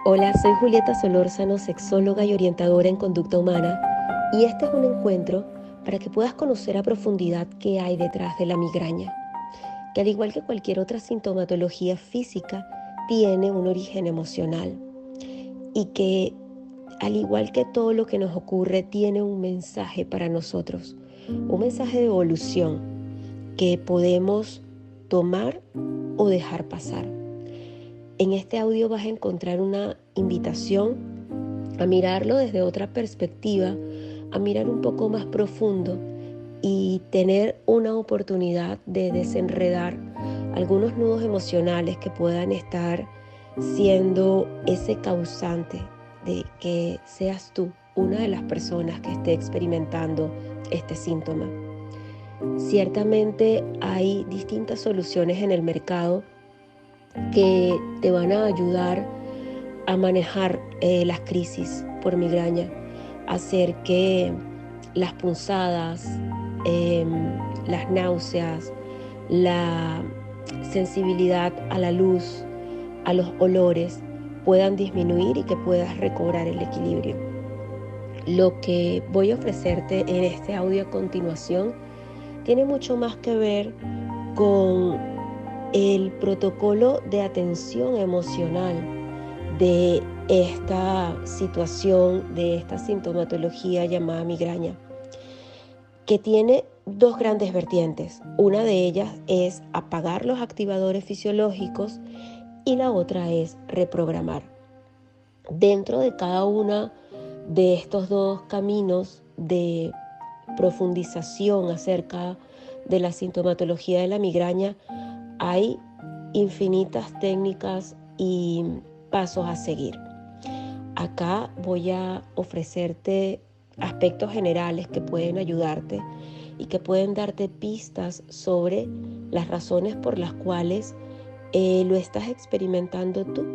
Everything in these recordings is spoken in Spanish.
Hola, soy Julieta Solórzano, sexóloga y orientadora en conducta humana, y este es un encuentro para que puedas conocer a profundidad qué hay detrás de la migraña, que al igual que cualquier otra sintomatología física, tiene un origen emocional y que al igual que todo lo que nos ocurre, tiene un mensaje para nosotros, un mensaje de evolución que podemos tomar o dejar pasar. En este audio vas a encontrar una invitación a mirarlo desde otra perspectiva, a mirar un poco más profundo y tener una oportunidad de desenredar algunos nudos emocionales que puedan estar siendo ese causante de que seas tú una de las personas que esté experimentando este síntoma. Ciertamente hay distintas soluciones en el mercado que te van a ayudar a manejar las crisis por migraña, hacer que las punzadas, las náuseas, la sensibilidad a la luz, a los olores, puedan disminuir y que puedas recobrar el equilibrio. Lo que voy a ofrecerte en este audio a continuación tiene mucho más que ver con el protocolo de atención emocional de esta situación, de esta sintomatología llamada migraña, que tiene dos grandes vertientes. Una de ellas es apagar los activadores fisiológicos y la otra es reprogramar. Dentro de cada una de estos dos caminos de profundización acerca de la sintomatología de la migraña, hay infinitas técnicas y pasos a seguir. Acá voy a ofrecerte aspectos generales que pueden ayudarte y que pueden darte pistas sobre las razones por las cuales lo estás experimentando tú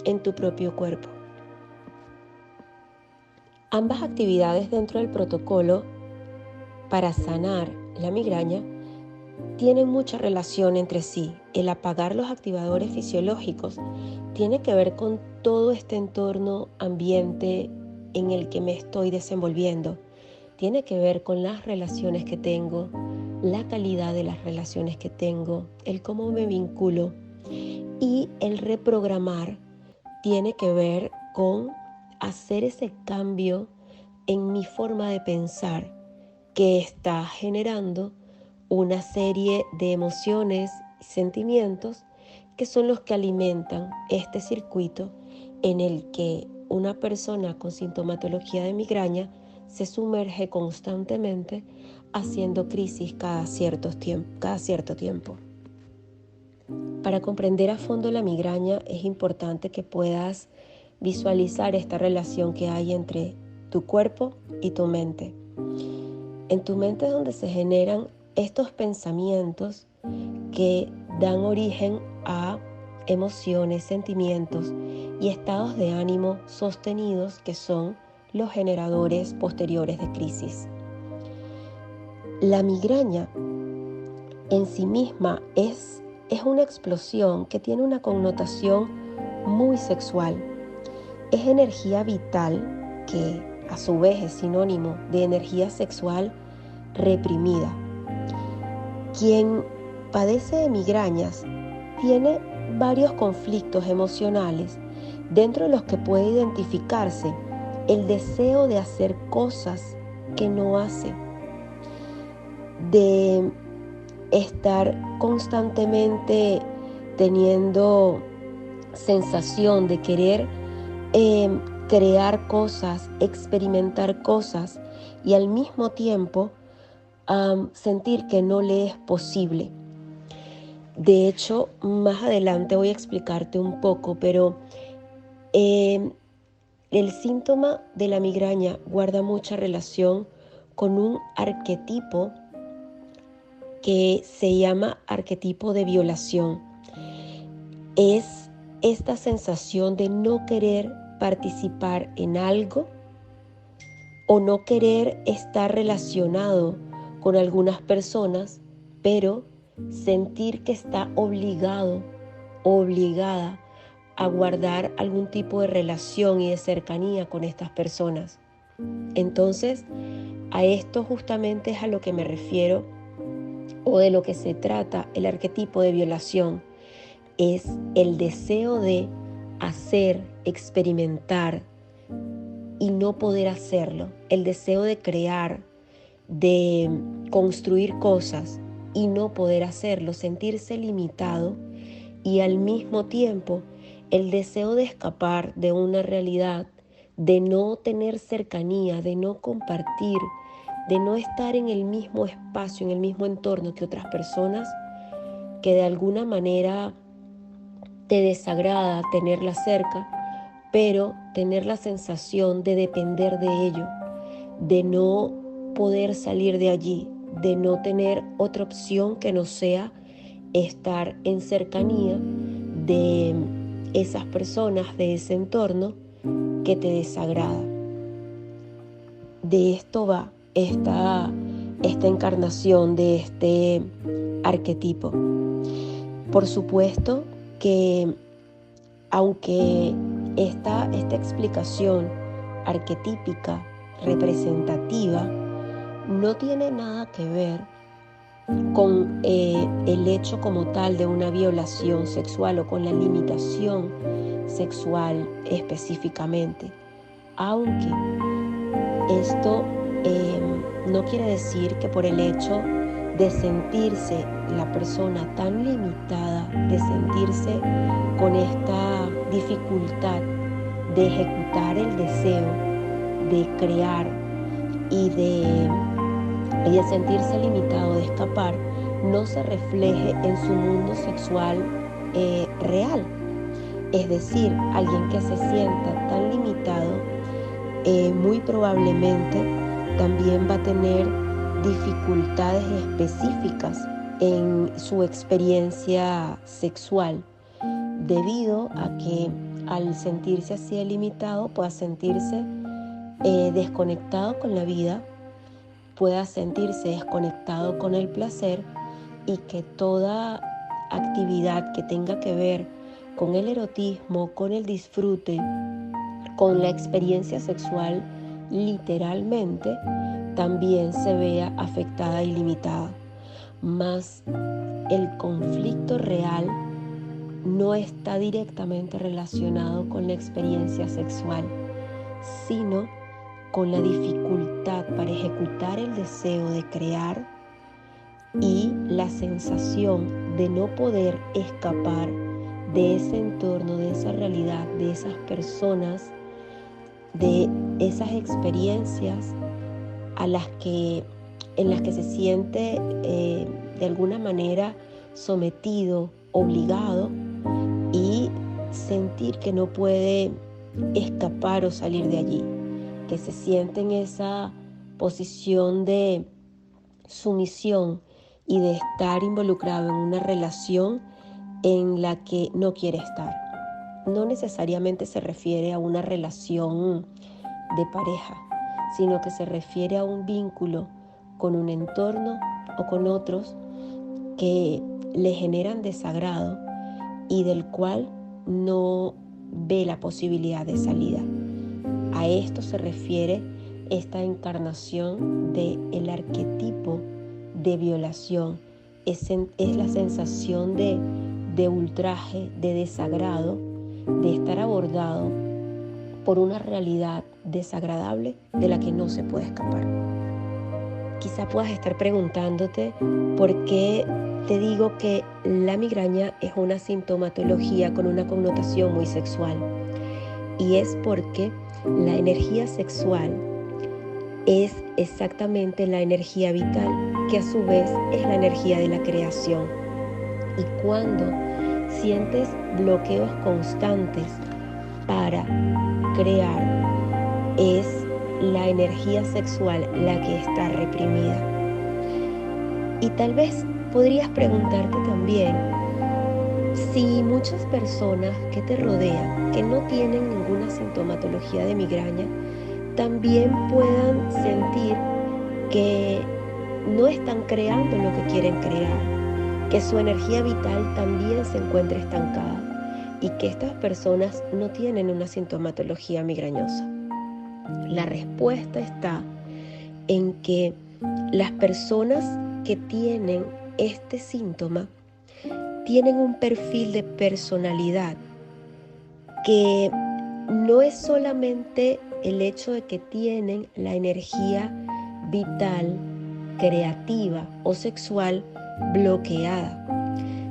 en tu propio cuerpo. Ambas actividades dentro del protocolo para sanar la migraña tienen mucha relación entre sí. El apagar los activadores fisiológicos tiene que ver con todo este entorno ambiente en el que me estoy desenvolviendo. Tiene que ver con las relaciones que tengo, la calidad de las relaciones que tengo, el cómo me vinculo. Y el reprogramar tiene que ver con hacer ese cambio en mi forma de pensar que está generando una serie de emociones y sentimientos que son los que alimentan este circuito en el que una persona con sintomatología de migraña se sumerge constantemente haciendo crisis cada cierto tiempo. Para comprender a fondo la migraña es importante que puedas visualizar esta relación que hay entre tu cuerpo y tu mente. En tu mente es donde se generan estos pensamientos que dan origen a emociones, sentimientos y estados de ánimo sostenidos que son los generadores posteriores de crisis. La migraña en sí misma es una explosión que tiene una connotación muy sexual. Es energía vital que a su vez es sinónimo de energía sexual reprimida. Quien padece de migrañas tiene varios conflictos emocionales, dentro de los que puede identificarse el deseo de hacer cosas que no hace, de estar constantemente teniendo sensación de querer crear cosas, experimentar cosas y al mismo tiempo sentir que no le es posible. De hecho, más adelante voy a explicarte un poco, pero el síntoma de la migraña guarda mucha relación con un arquetipo que se llama arquetipo de violación. Es esta sensación de no querer participar en algo o no querer estar relacionado con algunas personas, pero sentir que está obligado o obligada a guardar algún tipo de relación y de cercanía con estas personas. Entonces, a esto justamente es a lo que me refiero, o de lo que se trata el arquetipo de violación. Es el deseo de hacer, experimentar y no poder hacerlo. El deseo de crear, de construir cosas y no poder hacerlo, sentirse limitado, y al mismo tiempo el deseo de escapar de una realidad, de no tener cercanía, de no compartir, de no estar en el mismo espacio, en el mismo entorno que otras personas que de alguna manera te desagrada tenerla cerca, pero tener la sensación de depender de ello, de no poder salir de allí, de no tener otra opción que no sea estar en cercanía de esas personas, de ese entorno que te desagrada. De esto va esta encarnación de este arquetipo. Por supuesto que aunque esta explicación arquetípica, representativa, no tiene nada que ver con el hecho como tal de una violación sexual o con la limitación sexual específicamente, aunque esto no quiere decir que por el hecho de sentirse la persona tan limitada, de sentirse con esta dificultad de ejecutar el deseo, de crear y de sentirse limitado, de escapar, no se refleje en su mundo sexual real. Es decir, alguien que se sienta tan limitado, muy probablemente también va a tener dificultades específicas en su experiencia sexual, debido a que al sentirse así limitado pueda sentirse desconectado con la vida, pueda sentirse desconectado con el placer, y que toda actividad que tenga que ver con el erotismo, con el disfrute, con la experiencia sexual, literalmente, también se vea afectada y limitada. Mas el conflicto real no está directamente relacionado con la experiencia sexual, sino con la dificultad para ejecutar el deseo de crear y la sensación de no poder escapar de ese entorno, de esa realidad, de esas personas, de esas experiencias en las que se siente de alguna manera sometido, obligado, y sentir que no puede escapar o salir de allí, que se siente en esa posición de sumisión y de estar involucrado en una relación en la que no quiere estar. No necesariamente se refiere a una relación de pareja, sino que se refiere a un vínculo con un entorno o con otros que le generan desagrado y del cual no ve la posibilidad de salida. A esto se refiere esta encarnación del arquetipo de violación. Es la sensación de ultraje, de desagrado, de estar abordado por una realidad desagradable de la que no se puede escapar. Quizá puedas estar preguntándote por qué te digo que la migraña es una sintomatología con una connotación muy sexual. Y es porque la energía sexual es exactamente la energía vital, que a su vez es la energía de la creación. Y cuando sientes bloqueos constantes para crear, es la energía sexual la que está reprimida. Y tal vez podrías preguntarte también si muchas personas que te rodean, que no tienen ninguna sintomatología de migraña, también puedan sentir que no están creando lo que quieren crear, que su energía vital también se encuentra estancada y que estas personas no tienen una sintomatología migrañosa? La respuesta está en que las personas que tienen este síntoma tienen un perfil de personalidad que no es solamente el hecho de que tienen la energía vital, creativa o sexual bloqueada,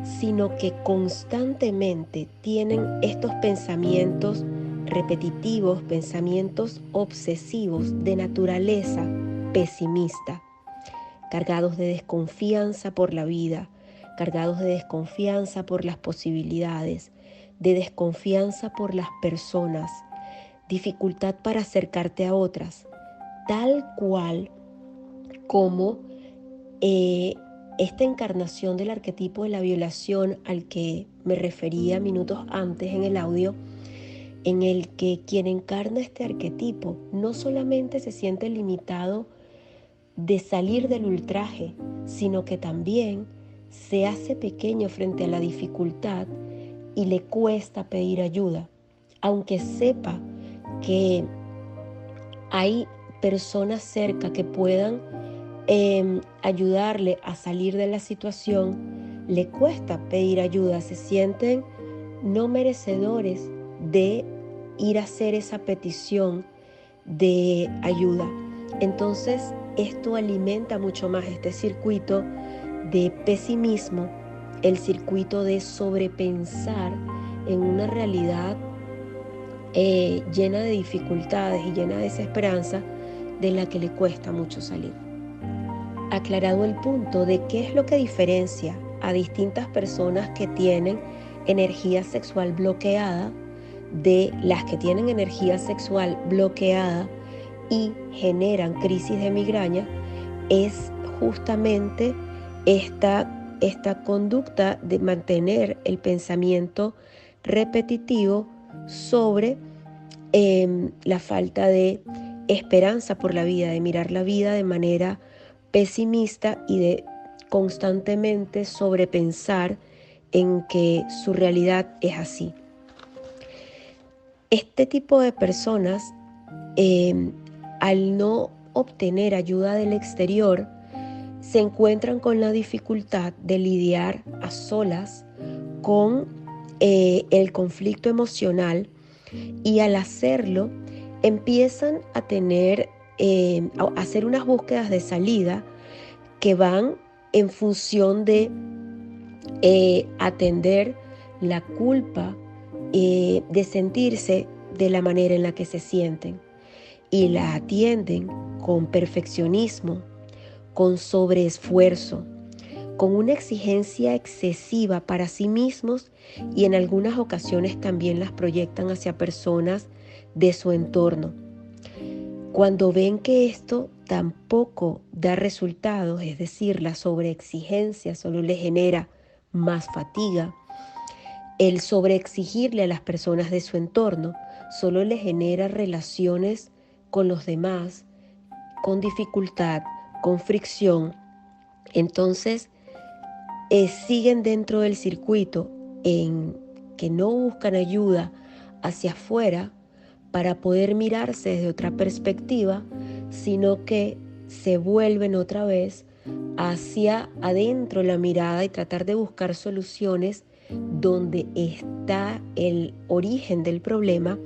sino que constantemente tienen estos pensamientos repetitivos, pensamientos obsesivos de naturaleza pesimista, cargados de desconfianza por la vida, cargados de desconfianza por las posibilidades, de desconfianza por las personas, dificultad para acercarte a otras, tal cual como esta encarnación del arquetipo de la violación al que me refería minutos antes en el audio, en el que quien encarna este arquetipo no solamente se siente limitado de salir del ultraje, sino que también se hace pequeño frente a la dificultad y le cuesta pedir ayuda, aunque sepa que hay personas cerca que puedan ayudarle a salir de la situación, le cuesta pedir ayuda, se sienten no merecedores de ir a hacer esa petición de ayuda. Entonces, esto alimenta mucho más este circuito de pesimismo, el circuito de sobrepensar en una realidad llena de dificultades y llena de desesperanza de la que le cuesta mucho salir. Aclarado el punto de qué es lo que diferencia a distintas personas que tienen energía sexual bloqueada de las que tienen energía sexual bloqueada y generan crisis de migraña, es justamente esta conducta de mantener el pensamiento repetitivo sobre la falta de esperanza por la vida, de mirar la vida de manera pesimista y de constantemente sobrepensar en que su realidad es así. Este tipo de personas, al no obtener ayuda del exterior, se encuentran con la dificultad de lidiar a solas con el conflicto emocional, y al hacerlo empiezan a a hacer unas búsquedas de salida que van en función de atender la culpa, de sentirse de la manera en la que se sienten, y la atienden con perfeccionismo, con sobreesfuerzo, con una exigencia excesiva para sí mismos, y en algunas ocasiones también las proyectan hacia personas de su entorno. Cuando ven que esto tampoco da resultados, es decir, la sobreexigencia solo les genera más fatiga, el sobreexigirle a las personas de su entorno solo les genera relaciones con los demás con dificultad, con fricción, entonces siguen dentro del circuito en que no buscan ayuda hacia afuera para poder mirarse desde otra perspectiva, sino que se vuelven otra vez hacia adentro la mirada y tratar de buscar soluciones donde está el origen del problema,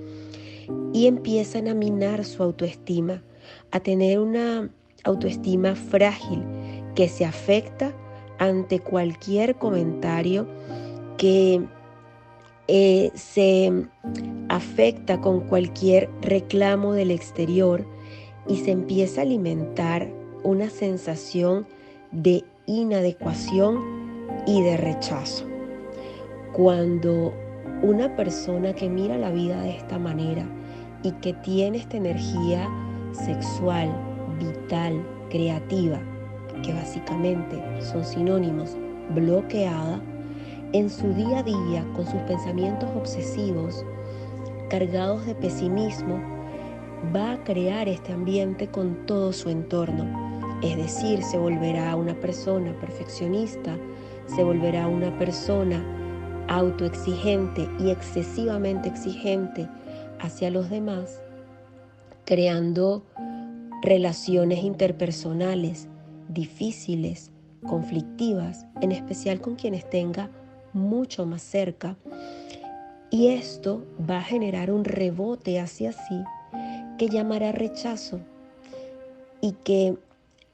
y empiezan a minar su autoestima, a tener una autoestima frágil que se afecta ante cualquier comentario, que se afecta con cualquier reclamo del exterior, y se empieza a alimentar una sensación de inadecuación y de rechazo. Cuando una persona que mira la vida de esta manera y que tiene esta energía sexual, vital, creativa, que básicamente son sinónimos, bloqueada, en su día a día, con sus pensamientos obsesivos, cargados de pesimismo, va a crear este ambiente con todo su entorno. Es decir, se volverá una persona perfeccionista, se volverá una persona autoexigente y excesivamente exigente hacia los demás, creando relaciones interpersonales difíciles, conflictivas, en especial con quienes tenga mucho más cerca. Y esto va a generar un rebote hacia sí que llamará rechazo y que,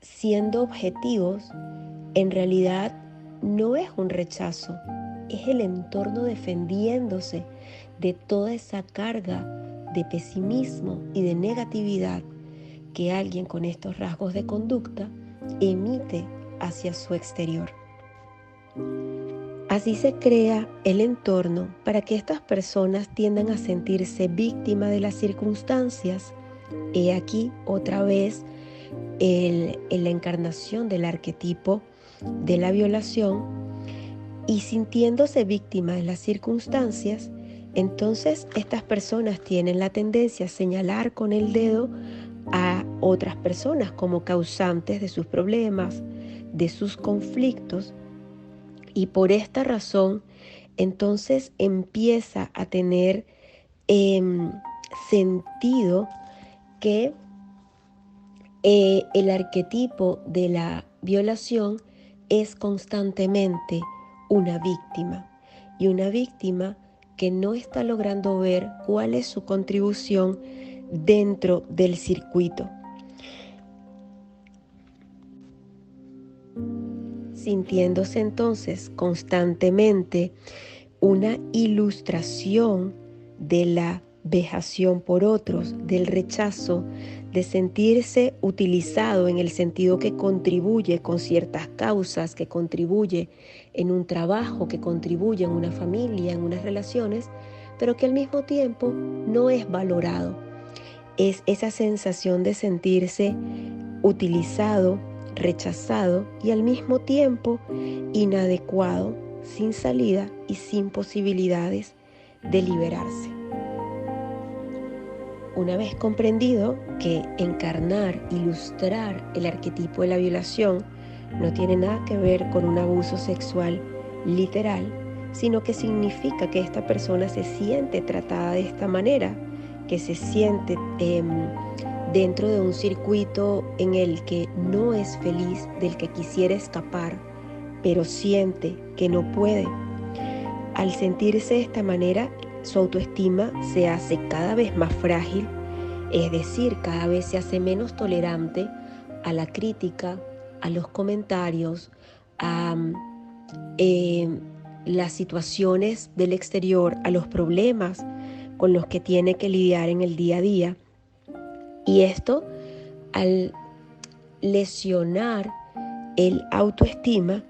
siendo objetivos, en realidad no es un rechazo, es el entorno defendiéndose de toda esa carga de pesimismo y de negatividad que alguien con estos rasgos de conducta emite hacia su exterior. Así se crea el entorno para que estas personas tiendan a sentirse víctimas de las circunstancias. He aquí otra vez la encarnación del arquetipo de la violación, y sintiéndose víctimas de las circunstancias, entonces estas personas tienen la tendencia a señalar con el dedo a otras personas como causantes de sus problemas, de sus conflictos, y por esta razón entonces empieza a tener sentido que el arquetipo de la violación es constantemente una víctima, y una víctima que no está logrando ver cuál es su contribución dentro del circuito, sintiéndose entonces constantemente una ilustración de la vejación por otros, del rechazo, de sentirse utilizado en el sentido que contribuye con ciertas causas, que contribuye en un trabajo, que contribuye en una familia, en unas relaciones, pero que al mismo tiempo no es valorado. Es esa sensación de sentirse utilizado, rechazado y al mismo tiempo inadecuado, sin salida y sin posibilidades de liberarse. Una vez comprendido que encarnar, ilustrar el arquetipo de la violación no tiene nada que ver con un abuso sexual literal, sino que significa que esta persona se siente tratada de esta manera, que se siente dentro de un circuito en el que no es feliz, del que quisiera escapar, pero siente que no puede. Al sentirse de esta manera, su autoestima se hace cada vez más frágil, es decir, cada vez se hace menos tolerante a la crítica, a los comentarios, a las situaciones del exterior, a los problemas con los que tiene que lidiar en el día a día. Y esto, al lesionar el autoestima,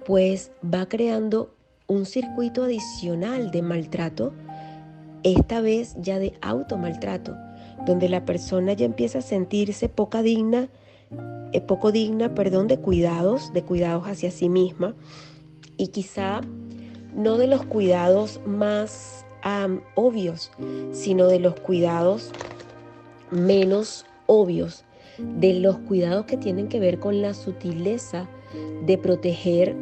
pues va creando un circuito adicional de maltrato, esta vez ya de automaltrato, donde la persona ya empieza a sentirse poco digna, de cuidados hacia sí misma, y quizá no de los cuidados más obvios, sino de los cuidados menos obvios, de los cuidados que tienen que ver con la sutileza de proteger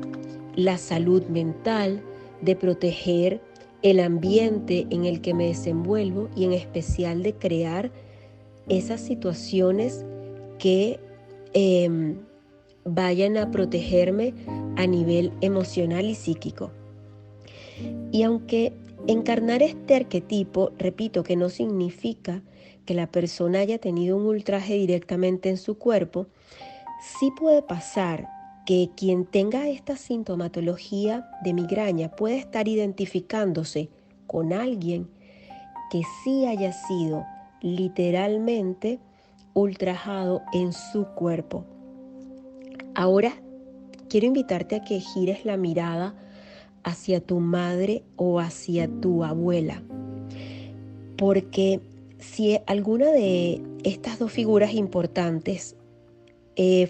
la salud mental, de proteger el ambiente en el que me desenvuelvo y en especial de crear esas situaciones que vayan a protegerme a nivel emocional y psíquico. Y aunque encarnar este arquetipo, repito, que no significa que la persona haya tenido un ultraje directamente en su cuerpo, sí puede pasar que quien tenga esta sintomatología de migraña puede estar identificándose con alguien que sí haya sido literalmente ultrajado en su cuerpo. Ahora quiero invitarte a que gires la mirada hacia tu madre o hacia tu abuela, porque si alguna de estas dos figuras importantes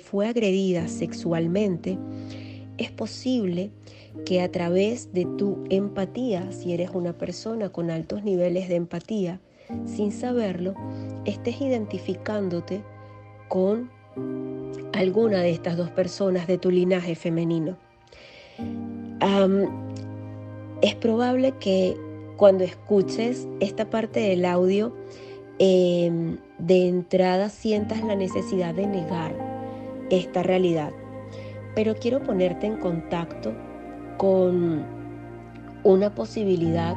fue agredida sexualmente, es posible que a través de tu empatía, si eres una persona con altos niveles de empatía, sin saberlo, estés identificándote con alguna de estas dos personas de tu linaje femenino. Es probable que cuando escuches esta parte del audio, de entrada sientas la necesidad de negar esta realidad, pero quiero ponerte en contacto con una posibilidad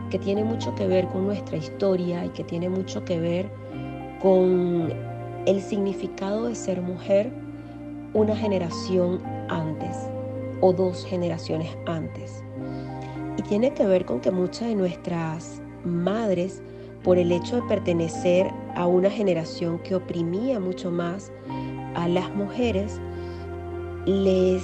que tiene mucho que ver con nuestra historia y que tiene mucho que ver con el significado de ser mujer una generación antes o 2 generaciones antes. Y tiene que ver con que muchas de nuestras madres, por el hecho de pertenecer a una generación que oprimía mucho más a las mujeres, les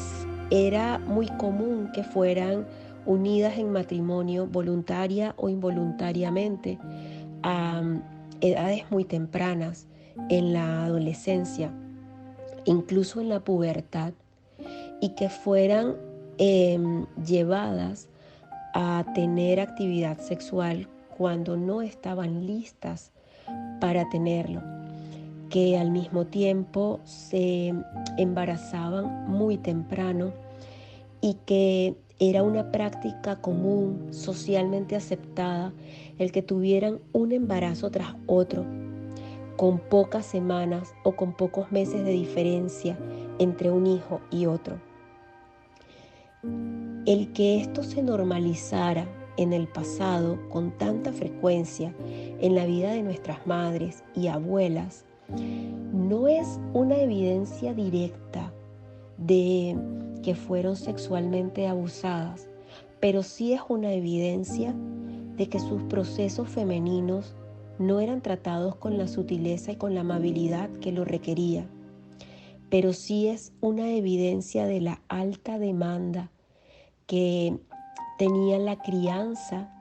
era muy común que fueran unidas en matrimonio voluntaria o involuntariamente a edades muy tempranas, en la adolescencia, incluso en la pubertad, y que fueran llevadas a tener actividad sexual cuando no estaban listas para tenerlo, que al mismo tiempo se embarazaban muy temprano y que era una práctica común, socialmente aceptada, el que tuvieran un embarazo tras otro, con pocas semanas o con pocos meses de diferencia entre un hijo y otro. El que esto se normalizara en el pasado con tanta frecuencia en la vida de nuestras madres y abuelas no es una evidencia directa de que fueron sexualmente abusadas, pero sí es una evidencia de que sus procesos femeninos no eran tratados con la sutileza y con la amabilidad que lo requería, pero sí es una evidencia de la alta demanda que tenía la crianza,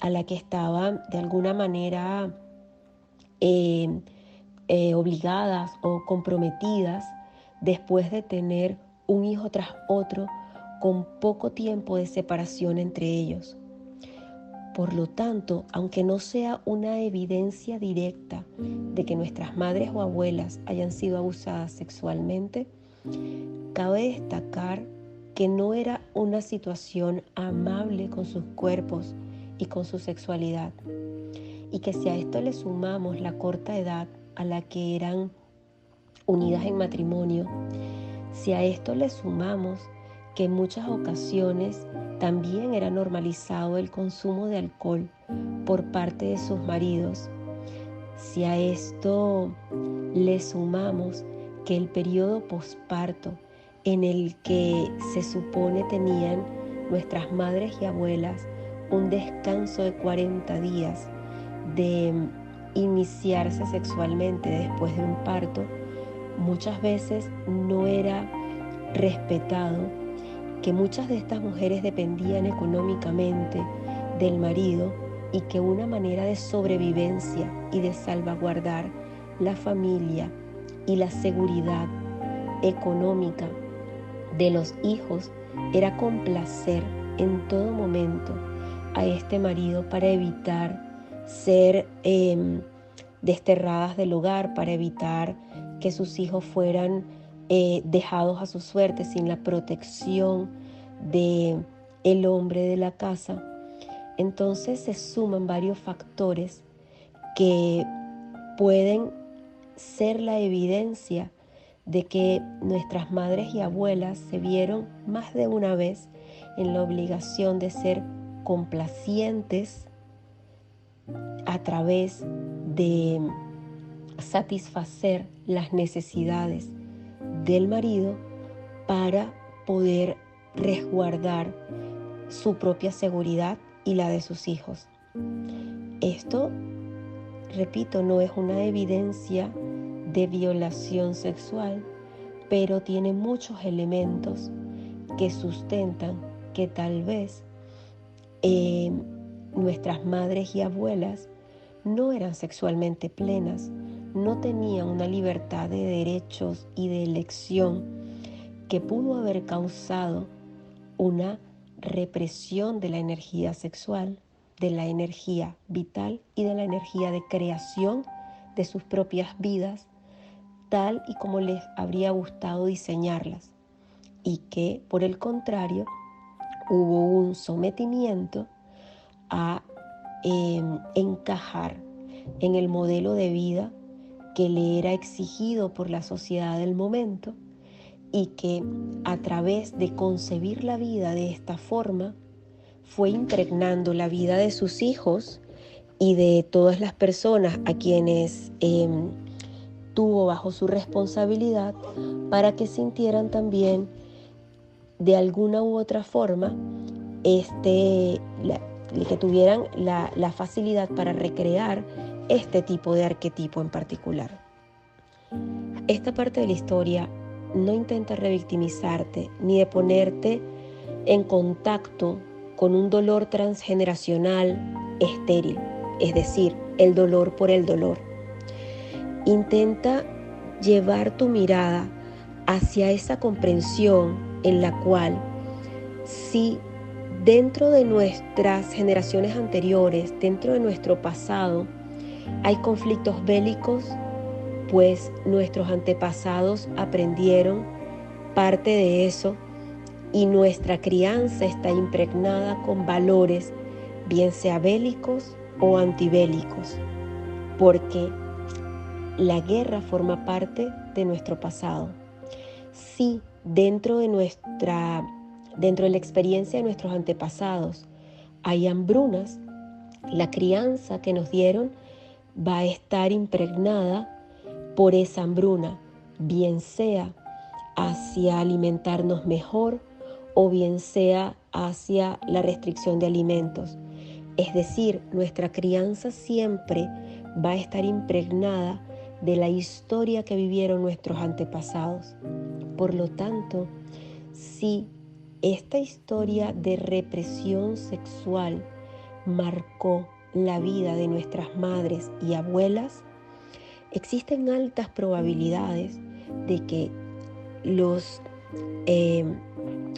a la que estaban de alguna manera eh, obligadas o comprometidas después de tener un hijo tras otro con poco tiempo de separación entre ellos. Por lo tanto, aunque no sea una evidencia directa de que nuestras madres o abuelas hayan sido abusadas sexualmente, cabe destacar que no era una situación amable con sus cuerpos y con su sexualidad, y que si a esto le sumamos la corta edad a la que eran unidas en matrimonio, si a esto le sumamos que en muchas ocasiones también era normalizado el consumo de alcohol por parte de sus maridos, si a esto le sumamos que el periodo posparto en el que se supone tenían nuestras madres y abuelas un descanso de 40 días de iniciarse sexualmente después de un parto, muchas veces no era respetado, que muchas de estas mujeres dependían económicamente del marido y que una manera de sobrevivencia y de salvaguardar la familia y la seguridad económica de los hijos era complacer en todo momento a este marido para evitar ser desterradas del hogar, para evitar que sus hijos fueran dejados a su suerte sin la protección de el hombre de la casa. Entonces se suman varios factores que pueden ser la evidencia de que nuestras madres y abuelas se vieron más de una vez en la obligación de ser complacientes a través de satisfacer las necesidades del marido para poder resguardar su propia seguridad y la de sus hijos. Esto, repito, no es una evidencia de violación sexual, pero tiene muchos elementos que sustentan que tal vez nuestras madres y abuelas no eran sexualmente plenas, no tenían una libertad de derechos y de elección que pudo haber causado una represión de la energía sexual, de la energía vital y de la energía de creación de sus propias vidas, tal y como les habría gustado diseñarlas, y que, por el contrario, hubo un sometimiento a encajar en el modelo de vida que le era exigido por la sociedad del momento, y que a través de concebir la vida de esta forma fue impregnando la vida de sus hijos y de todas las personas a quienes tuvo bajo su responsabilidad, para que sintieran también de alguna u otra forma que tuvieran la facilidad para recrear este tipo de arquetipo en particular. Esta parte de la historia no intenta revictimizarte ni de ponerte en contacto con un dolor transgeneracional estéril, es decir, el dolor por el dolor. Intenta llevar tu mirada hacia esa comprensión en la cual, si dentro de nuestras generaciones anteriores, dentro de nuestro pasado, hay conflictos bélicos, pues nuestros antepasados aprendieron parte de eso, y nuestra crianza está impregnada con valores, bien sea bélicos o antibélicos, porque la guerra forma parte de nuestro pasado. Si dentro de la experiencia de nuestros antepasados hay hambrunas, la crianza que nos dieron va a estar impregnada por esa hambruna, bien sea hacia alimentarnos mejor o bien sea hacia la restricción de alimentos. Es decir, nuestra crianza siempre va a estar impregnada de la historia que vivieron nuestros antepasados. Por lo tanto, si esta historia de represión sexual marcó la vida de nuestras madres y abuelas, existen altas probabilidades de que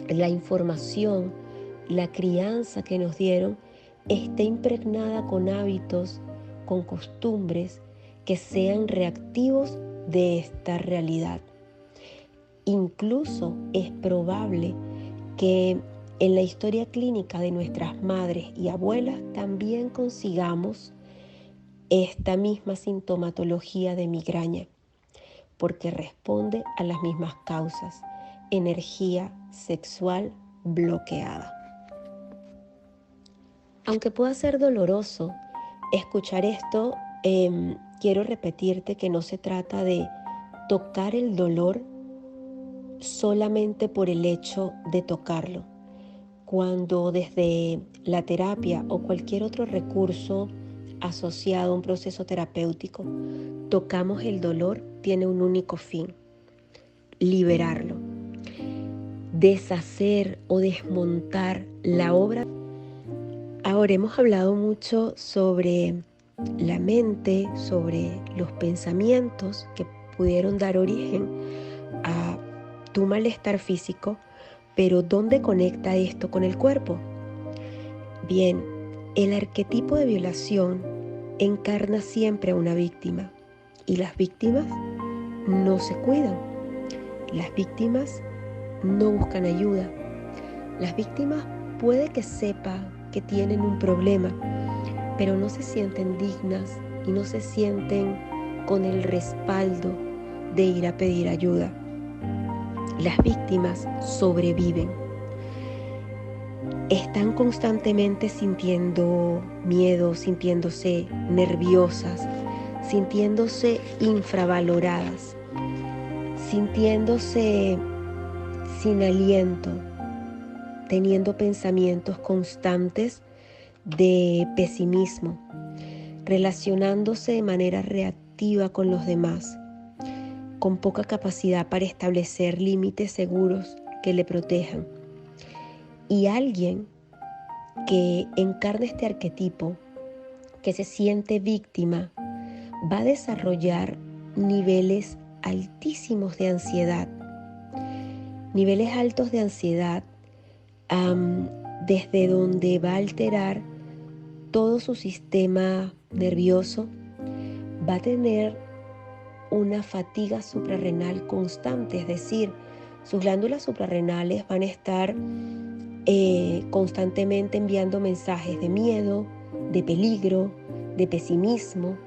la información, la crianza que nos dieron esté impregnada con hábitos, con costumbres que sean reactivos de esta realidad. Incluso es probable que en la historia clínica de nuestras madres y abuelas también consigamos esta misma sintomatología de migraña, porque responde a las mismas causas: energía sexual bloqueada. Aunque pueda ser doloroso escuchar esto, quiero repetirte que no se trata de tocar el dolor solamente por el hecho de tocarlo. Cuando desde la terapia o cualquier otro recurso asociado a un proceso terapéutico tocamos el dolor, tiene un único fin: liberarlo, deshacer o desmontar la obra. Ahora hemos hablado mucho sobre la mente, sobre los pensamientos que pudieron dar origen a tu malestar físico, pero ¿dónde conecta esto con el cuerpo? Bien, el arquetipo de violación encarna siempre a una víctima, y las víctimas no se cuidan. Las víctimas no buscan ayuda. Las víctimas puede que sepan que tienen un problema, pero no se sienten dignas y no se sienten con el respaldo de ir a pedir ayuda. Las víctimas sobreviven. Están constantemente sintiendo miedo, sintiéndose nerviosas, sintiéndose infravaloradas, sintiéndose sin aliento, teniendo pensamientos constantes de pesimismo, relacionándose de manera reactiva con los demás, con poca capacidad para establecer límites seguros que le protejan. Y alguien que encarna este arquetipo, que se siente víctima, va a desarrollar niveles altísimos de ansiedad, niveles altos de ansiedad, desde donde va a alterar todo su sistema nervioso, va a tener una fatiga suprarrenal constante, es decir, sus glándulas suprarrenales van a estar constantemente enviando mensajes de miedo, de peligro, de pesimismo,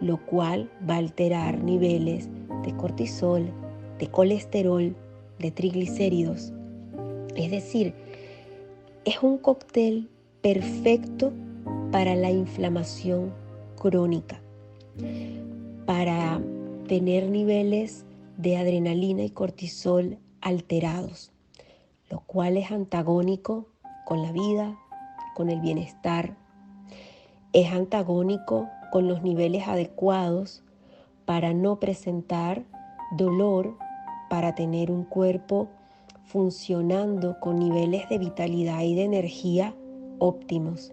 lo cual va a alterar niveles de cortisol, de colesterol, de triglicéridos. Es decir, es un cóctel perfecto para la inflamación crónica, para tener niveles de adrenalina y cortisol alterados, lo cual es antagónico con la vida, con el bienestar. Es antagónico con los niveles adecuados para no presentar dolor, para tener un cuerpo funcionando con niveles de vitalidad y de energía óptimos.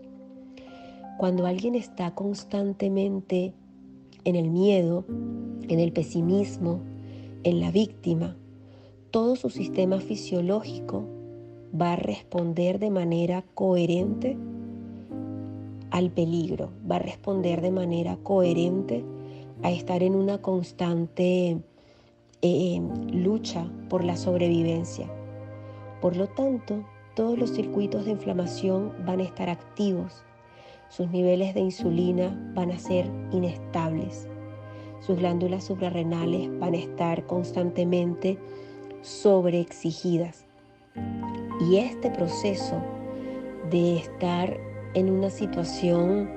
Cuando alguien está constantemente en el miedo, en el pesimismo, en la víctima, todo su sistema fisiológico va a responder de manera coherente al peligro, va a responder de manera coherente a estar en una constante lucha por la sobrevivencia. Por lo tanto, todos los circuitos de inflamación van a estar activos, sus niveles de insulina van a ser inestables, sus glándulas suprarrenales van a estar constantemente sobreexigidas. Y este proceso de estar en una situación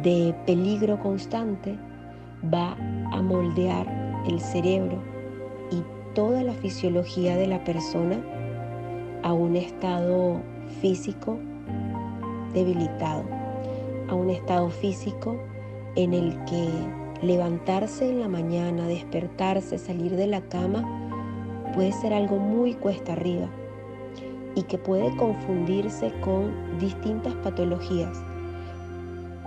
de peligro constante va a moldear el cerebro y toda la fisiología de la persona a un estado físico debilitado, a un estado físico en el que levantarse en la mañana, despertarse, salir de la cama puede ser algo muy cuesta arriba y que puede confundirse con distintas patologías,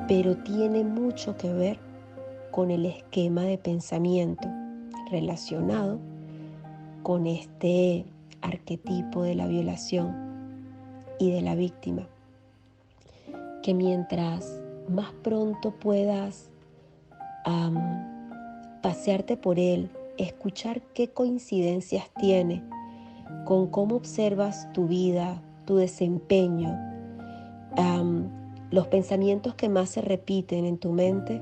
pero tiene mucho que ver con el esquema de pensamiento relacionado con este arquetipo de la violación y de la víctima, que mientras más pronto puedas pasearte por él, escuchar qué coincidencias tiene con cómo observas tu vida, tu desempeño, los pensamientos que más se repiten en tu mente,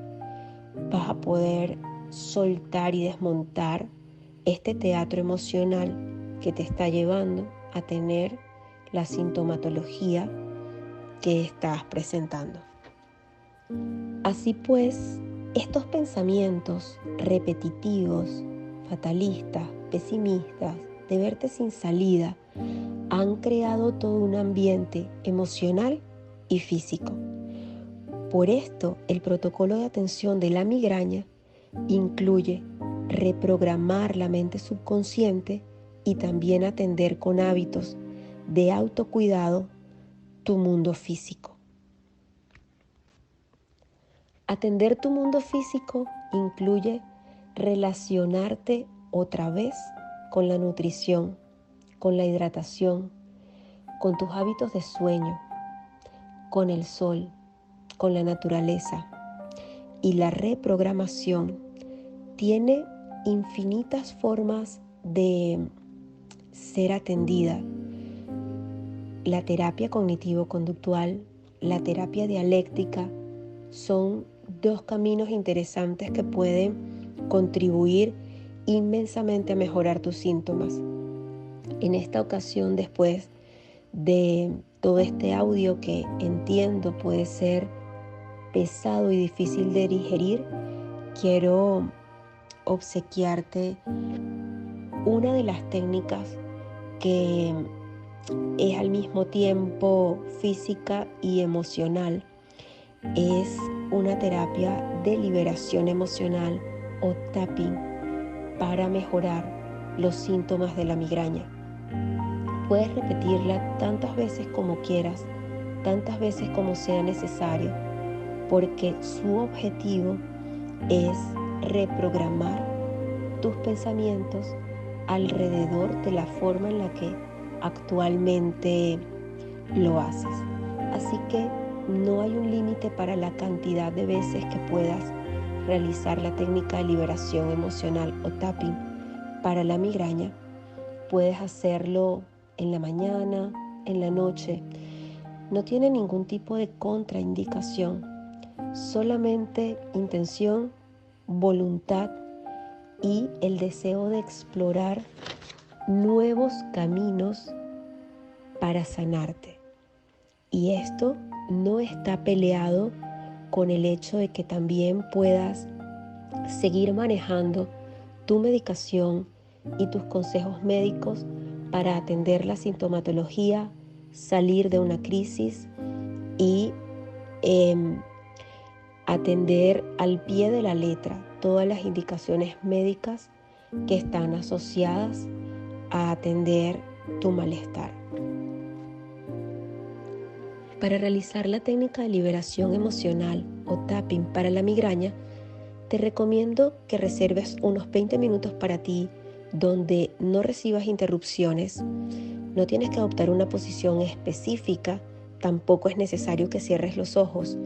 vas a poder soltar y desmontar este teatro emocional que te está llevando a tener la sintomatología que estás presentando. Así pues, estos pensamientos repetitivos, fatalistas, pesimistas, de verte sin salida, han creado todo un ambiente emocional y físico. Por esto, el protocolo de atención de la migraña incluye reprogramar la mente subconsciente y también atender con hábitos de autocuidado tu mundo físico. Atender tu mundo físico incluye relacionarte otra vez con la nutrición, con la hidratación, con tus hábitos de sueño, con el sol, con la naturaleza. Y la reprogramación tiene infinitas formas de ser atendida. La terapia cognitivo-conductual, la terapia dialéctica son dos caminos interesantes que pueden contribuir inmensamente a mejorar tus síntomas. En esta ocasión, después de todo este audio que entiendo puede ser pesado y difícil de digerir, quiero obsequiarte una de las técnicas que es al mismo tiempo física y emocional. Es una terapia de liberación emocional o tapping para mejorar los síntomas de la migraña. Puedes repetirla tantas veces como quieras, tantas veces como sea necesario, porque su objetivo es reprogramar tus pensamientos alrededor de la forma en la que actualmente lo haces. Así que no hay un límite para la cantidad de veces que puedas realizar la técnica de liberación emocional o tapping para la migraña. Puedes hacerlo en la mañana, en la noche, no tiene ningún tipo de contraindicación, solamente intención, voluntad y el deseo de explorar nuevos caminos para sanarte. Y esto no está peleado con el hecho de que también puedas seguir manejando tu medicación y tus consejos médicos para atender la sintomatología, salir de una crisis y atender al pie de la letra todas las indicaciones médicas que están asociadas a atender tu malestar. Para realizar la técnica de liberación emocional o tapping para la migraña, te recomiendo que reserves unos 20 minutos para ti donde no recibas interrupciones. No tienes que adoptar una posición específica, tampoco es necesario que cierres los ojos.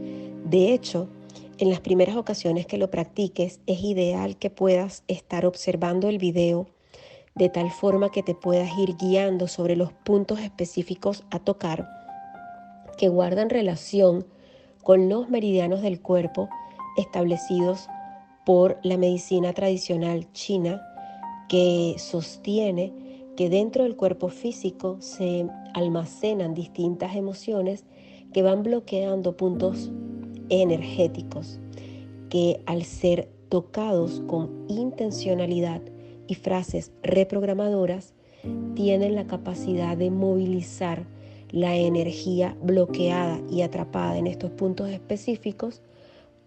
De hecho, en las primeras ocasiones que lo practiques, es ideal que puedas estar observando el video de tal forma que te puedas ir guiando sobre los puntos específicos a tocar que guardan relación con los meridianos del cuerpo establecidos por la medicina tradicional china, que sostiene que dentro del cuerpo físico se almacenan distintas emociones que van bloqueando puntos energéticos que, al ser tocados con intencionalidad y frases reprogramadoras, tienen la capacidad de movilizar la energía bloqueada y atrapada en estos puntos específicos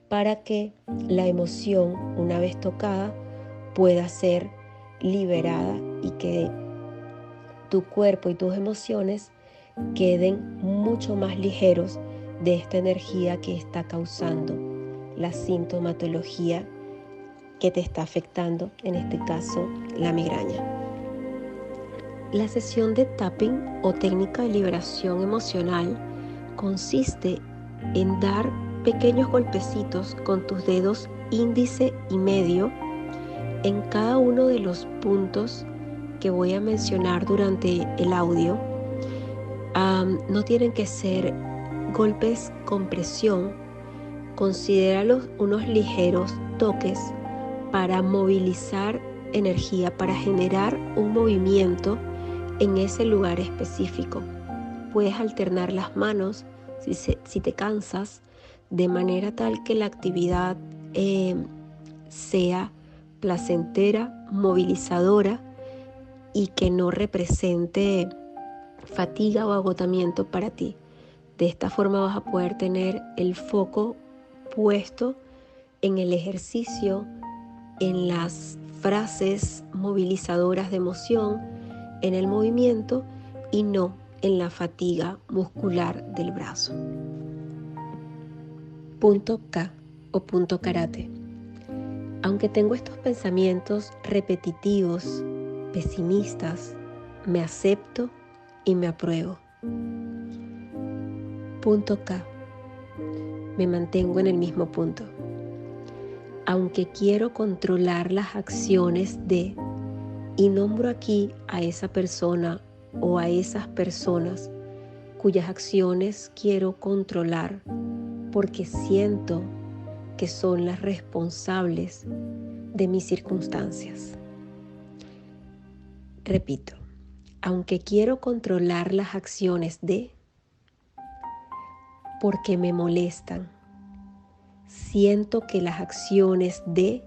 para que la emoción, una vez tocada, pueda ser liberada y que tu cuerpo y tus emociones queden mucho más ligeros de esta energía que está causando la sintomatología que te está afectando, en este caso la migraña. La sesión de tapping o técnica de liberación emocional consiste en dar pequeños golpecitos con tus dedos índice y medio en cada uno de los puntos que voy a mencionar durante el audio. No tienen que ser golpes con presión. Considéralos unos ligeros toques para movilizar energía, para generar un movimiento en ese lugar específico. Puedes alternar las manos si te cansas, de manera tal que la actividad sea placentera, movilizadora y que no represente fatiga o agotamiento para ti. De esta forma vas a poder tener el foco puesto en el ejercicio, en las frases movilizadoras de emoción, en el movimiento y no en la fatiga muscular del brazo. Punto K o punto karate. Aunque tengo estos pensamientos repetitivos, pesimistas, me acepto y me apruebo. Punto K. Me mantengo en el mismo punto. Aunque quiero controlar las acciones de, y nombro aquí a esa persona o a esas personas cuyas acciones quiero controlar porque siento que son las responsables de mis circunstancias. Repito, aunque quiero controlar las acciones de, porque me molestan, siento que las acciones de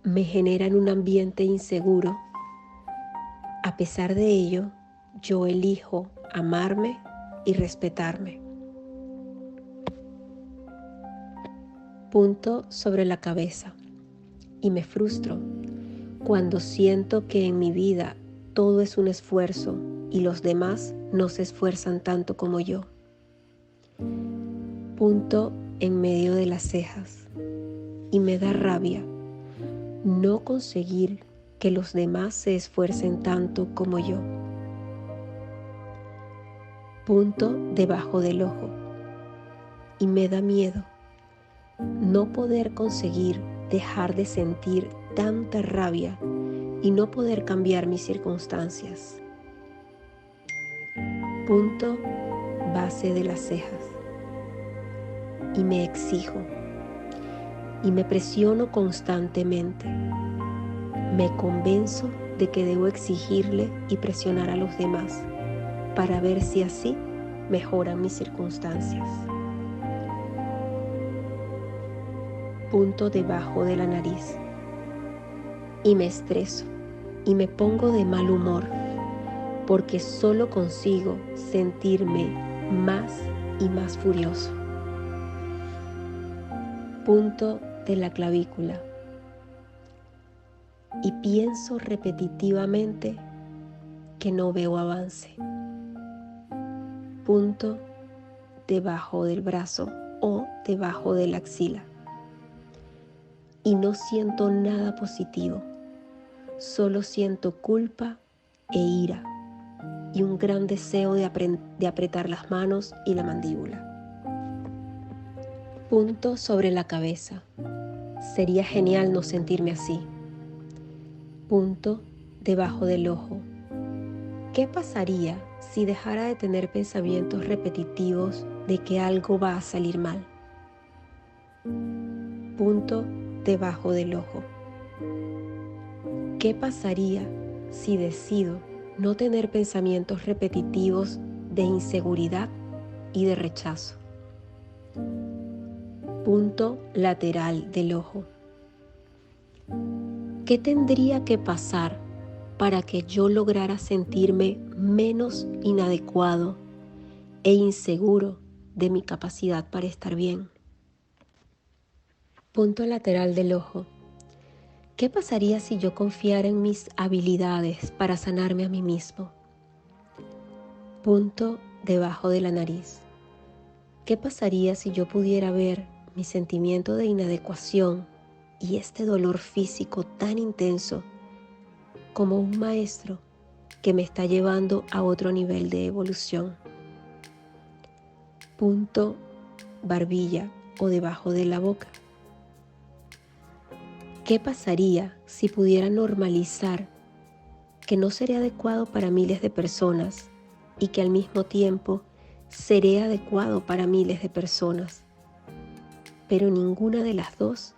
me generan un ambiente inseguro. A pesar de ello, yo elijo amarme y respetarme. Punto sobre la cabeza. Y me frustro cuando siento que en mi vida todo es un esfuerzo y los demás no se esfuerzan tanto como yo. Punto en medio de las cejas. Y me da rabia no conseguir que los demás se esfuercen tanto como yo. Punto debajo del ojo. Y me da miedo no poder conseguir dejar de sentir tanta rabia y no poder cambiar mis circunstancias. Punto base de las cejas. Y me exijo. Y me presiono constantemente. Me convenzo de que debo exigirle y presionar a los demás para ver si así mejoran mis circunstancias. Punto debajo de la nariz. Y me estreso y me pongo de mal humor porque solo consigo sentirme más y más furioso. Punto de la clavícula. Y pienso repetitivamente que no veo avance. Punto debajo del brazo o debajo de la axila. Y no siento nada positivo, solo siento culpa e ira y un gran deseo de apretar las manos y la mandíbula. Punto sobre la cabeza. Sería genial no sentirme así. Punto debajo del ojo. ¿Qué pasaría si dejara de tener pensamientos repetitivos de que algo va a salir mal? Punto debajo del ojo. ¿Qué pasaría si decido no tener pensamientos repetitivos de inseguridad y de rechazo? Punto lateral del ojo. ¿Qué tendría que pasar para que yo lograra sentirme menos inadecuado e inseguro de mi capacidad para estar bien? Punto lateral del ojo. ¿Qué pasaría si yo confiara en mis habilidades para sanarme a mí mismo? Punto debajo de la nariz. ¿Qué pasaría si yo pudiera ver mi sentimiento de inadecuación y este dolor físico tan intenso como un maestro que me está llevando a otro nivel de evolución? Punto barbilla o debajo de la boca. ¿Qué pasaría si pudiera normalizar que no seré adecuado para miles de personas y que al mismo tiempo seré adecuado para miles de personas, pero ninguna de las dos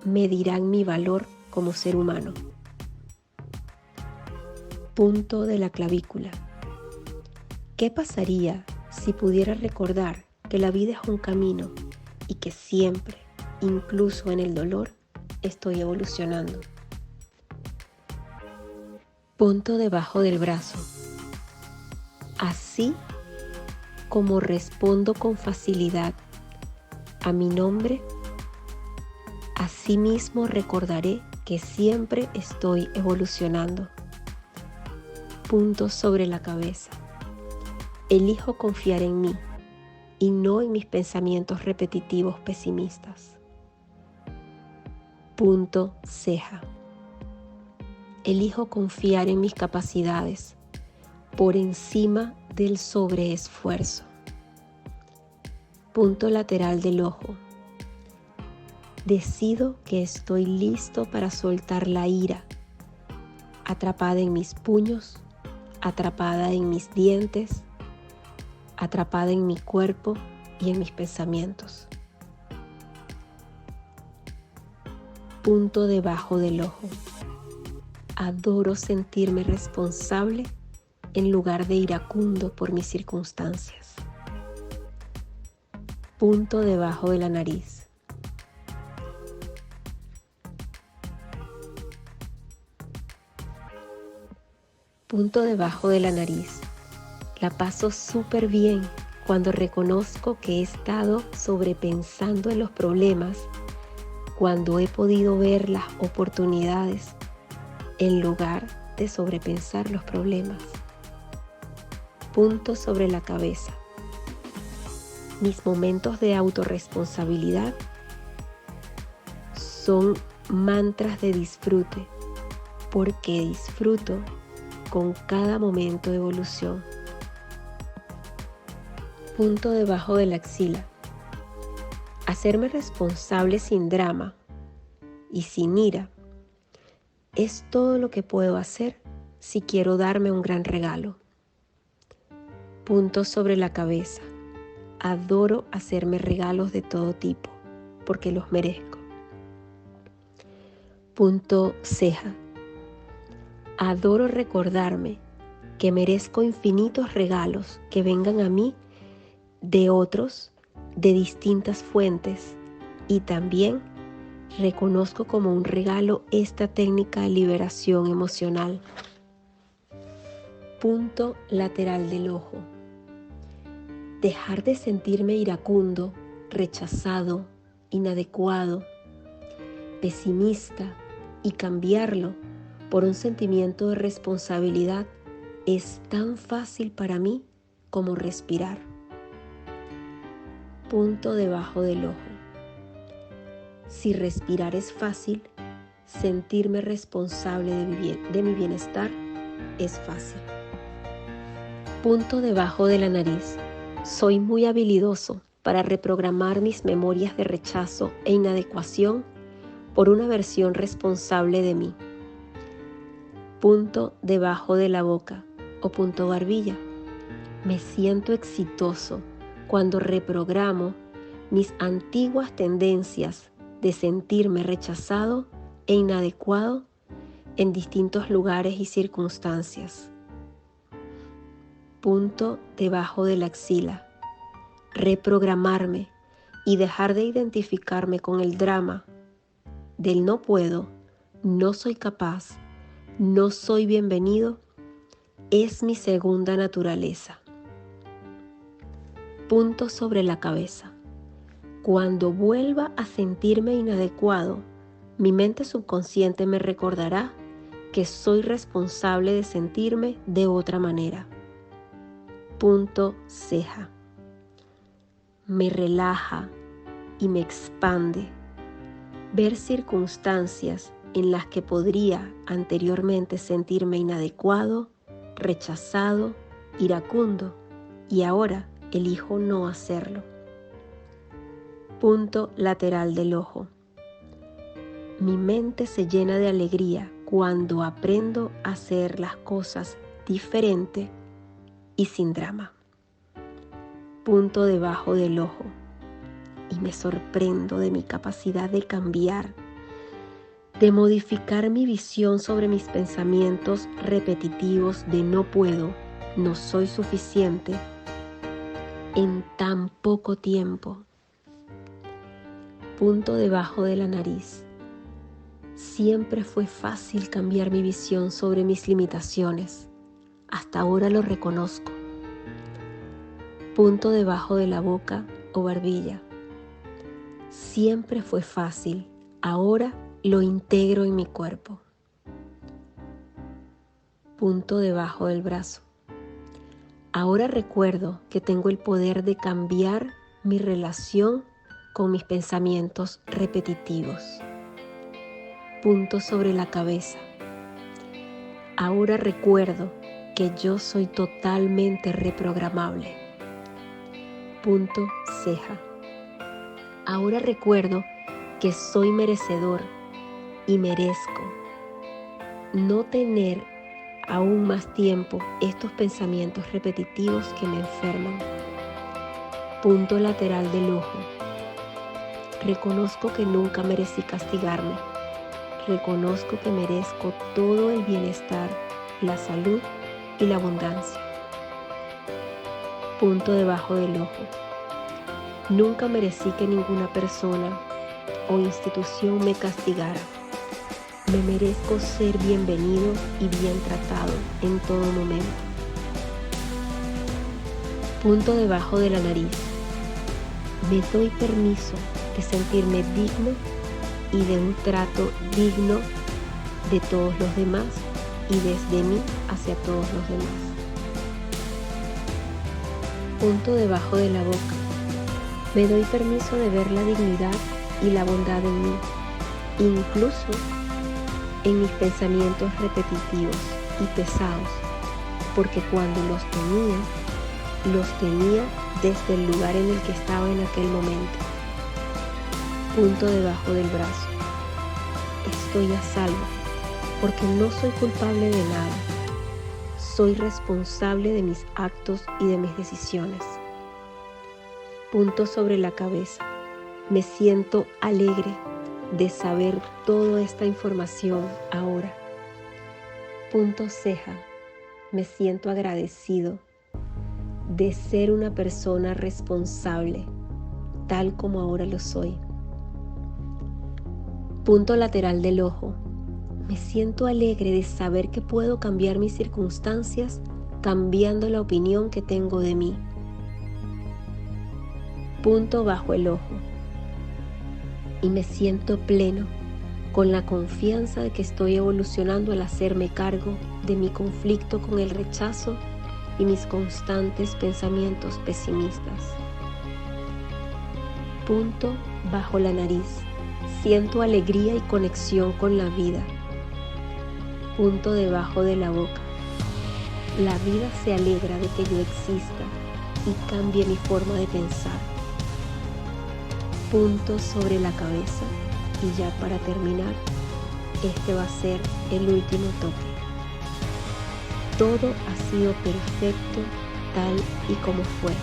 medirán mi valor como ser humano? Punto de la clavícula. ¿Qué pasaría si pudiera recordar que la vida es un camino y que siempre, incluso en el dolor, estoy evolucionando? Punto debajo del brazo. Así como respondo con facilidad a mi nombre, asimismo recordaré que siempre estoy evolucionando. Punto sobre la cabeza. Elijo confiar en mí y no en mis pensamientos repetitivos pesimistas. Punto ceja. Elijo confiar en mis capacidades por encima del sobreesfuerzo. Punto lateral del ojo. Decido que estoy listo para soltar la ira, atrapada en mis puños, atrapada en mis dientes, atrapada en mi cuerpo y en mis pensamientos. Punto debajo del ojo. Adoro sentirme responsable en lugar de iracundo por mis circunstancias. Punto debajo de la nariz. Punto debajo de la nariz. La paso súper bien cuando reconozco que he estado sobrepensando en los problemas, cuando he podido ver las oportunidades en lugar de sobrepensar los problemas. Punto sobre la cabeza. Mis momentos de autorresponsabilidad son mantras de disfrute, porque disfruto con cada momento de evolución. Punto debajo de la axila. Hacerme responsable sin drama y sin ira es todo lo que puedo hacer si quiero darme un gran regalo. Punto sobre la cabeza. Adoro hacerme regalos de todo tipo, porque los merezco. Punto ceja. Adoro recordarme que merezco infinitos regalos que vengan a mí de otros, de distintas fuentes, y también reconozco como un regalo esta técnica de liberación emocional. Punto lateral del ojo. Dejar de sentirme iracundo, rechazado, inadecuado, pesimista y cambiarlo por un sentimiento de responsabilidad es tan fácil para mí como respirar. Punto debajo del ojo. Si respirar es fácil, sentirme responsable de mi bienestar es fácil. Punto debajo de la nariz. Soy muy habilidoso para reprogramar mis memorias de rechazo e inadecuación por una versión responsable de mí. Punto debajo de la boca o punto barbilla. Me siento exitoso cuando reprogramo mis antiguas tendencias de sentirme rechazado e inadecuado en distintos lugares y circunstancias. Punto debajo de la axila. Reprogramarme y dejar de identificarme con el drama del no puedo, no soy capaz, no soy bienvenido, es mi segunda naturaleza. Punto sobre la cabeza. Cuando vuelva a sentirme inadecuado, mi mente subconsciente me recordará que soy responsable de sentirme de otra manera. Punto ceja. Me relaja y me expande ver circunstancias en las que podría anteriormente sentirme inadecuado, rechazado, iracundo, y ahora elijo no hacerlo. Punto lateral del ojo. Mi mente se llena de alegría cuando aprendo a hacer las cosas diferente y sin drama. Punto debajo del ojo. Y me sorprendo de mi capacidad de cambiar, de modificar mi visión sobre mis pensamientos repetitivos de no puedo, no soy suficiente, en tan poco tiempo. Punto debajo de la nariz. Siempre fue fácil cambiar mi visión sobre mis limitaciones. Hasta ahora lo reconozco. Punto debajo de la boca o barbilla. Siempre fue fácil. Ahora lo integro en mi cuerpo. Punto debajo del brazo. Ahora recuerdo que tengo el poder de cambiar mi relación con mis pensamientos repetitivos. Punto sobre la cabeza. Ahora recuerdo que yo soy totalmente reprogramable. Punto ceja. Ahora recuerdo que soy merecedor y merezco no tener aún más tiempo estos pensamientos repetitivos que me enferman. Punto lateral del ojo. Reconozco que nunca merecí castigarme. Reconozco que merezco todo el bienestar, la salud y la abundancia. Punto debajo del ojo. Nunca merecí que ninguna persona o institución me castigara. Me merezco ser bienvenido y bien tratado en todo momento. Punto debajo de la nariz. Me doy permiso de sentirme digno y de un trato digno de todos los demás y desde mí hacia todos los demás. Punto debajo de la boca. Me doy permiso de ver la dignidad y la bondad en mí, incluso en mis pensamientos repetitivos y pesados, porque cuando los tenía desde el lugar en el que estaba en aquel momento. Punto debajo del brazo. Estoy a salvo, porque no soy culpable de nada. Soy responsable de mis actos y de mis decisiones. Punto sobre la cabeza. Me siento alegre de saber toda esta información ahora. Punto ceja. Me siento agradecido de ser una persona responsable, tal como ahora lo soy. Punto lateral del ojo. Me siento alegre de saber que puedo cambiar mis circunstancias cambiando la opinión que tengo de mí. Punto bajo el ojo. Y me siento pleno, con la confianza de que estoy evolucionando al hacerme cargo de mi conflicto con el rechazo y mis constantes pensamientos pesimistas. Punto bajo la nariz. Siento alegría y conexión con la vida. Punto debajo de la boca. La vida se alegra de que yo exista y cambie mi forma de pensar. Punto sobre la cabeza. Y ya para terminar, este va a ser el último toque. Todo ha sido perfecto tal y como fue.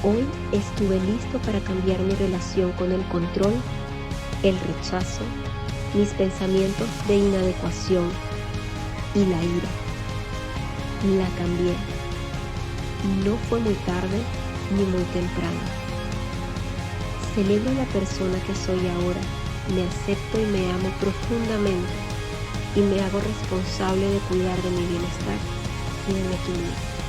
Hoy estuve listo para cambiar mi relación con el control, el rechazo, mis pensamientos de inadecuación y la ira. La cambié. No fue muy tarde ni muy temprano. Celebro la persona que soy ahora, me acepto y me amo profundamente y me hago responsable de cuidar de mi bienestar y de mi equilibrio.